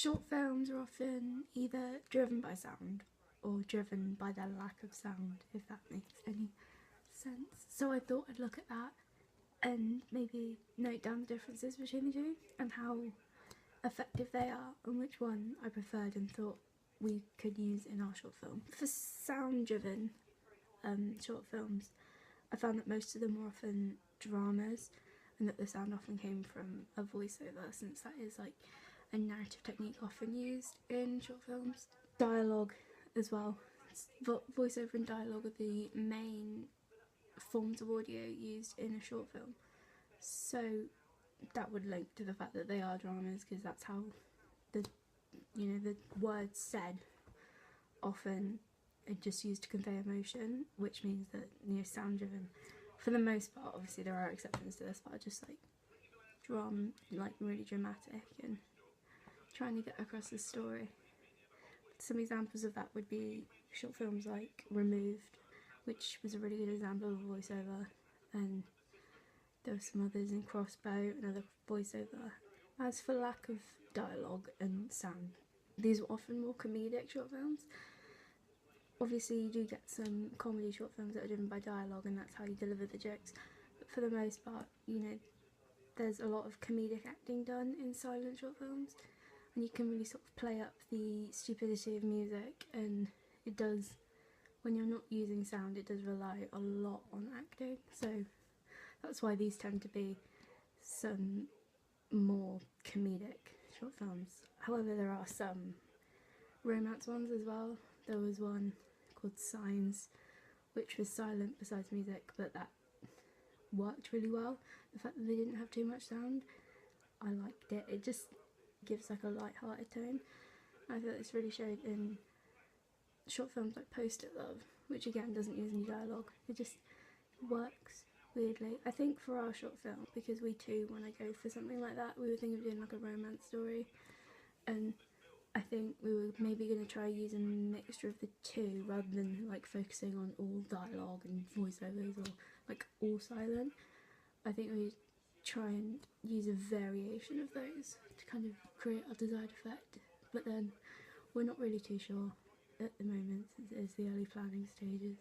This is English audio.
Short films are often either driven by sound or driven by their lack of sound, if that makes any sense. So I thought I'd look at that and maybe note down the differences between the two and how effective they are and which one I preferred and thought we could use in our short film. For sound driven short films, I found that most of them were often dramas and that the sound often came from a voiceover, since that is like a narrative technique often used in short films. Dialogue as well. Voiceover and dialogue are the main forms of audio used in a short film, so that would link to the fact that they are dramas, because that's how the words said often are just used to convey emotion, which means that sound driven for the most part. Obviously there are exceptions to this, but are just like really dramatic and trying to get across the story. Some examples of that would be short films like Removed, which was a really good example of a voiceover, and there were some others in Crossbow, another voiceover. As for lack of dialogue and sound, these were often more comedic short films. Obviously you do get some comedy short films that are driven by dialogue and that's how you deliver the jokes, but for the most part, there's a lot of comedic acting done in silent short films, and you can really sort of play up the stupidity of music, and it does, when you're not using sound, it does rely a lot on acting, so that's why these tend to be some more comedic short films. However, there are some romance ones as well. There was one called Signs, which was silent besides music, but that worked really well. The fact that they didn't have too much sound, I liked it. It just gives like a light-hearted tone. I thought this really showed in short films like Post-it Love, which again doesn't use any dialogue. It just works weirdly. I think for our short film, because we too want to go for something like that, we were thinking of doing like a romance story, and I think we were maybe going to try using a mixture of the two rather than like focusing on all dialogue and voiceovers or like all silent. I think we try and use a variation of those to kind of create our desired effect, but then we're not really too sure at the moment since it is the early planning stages.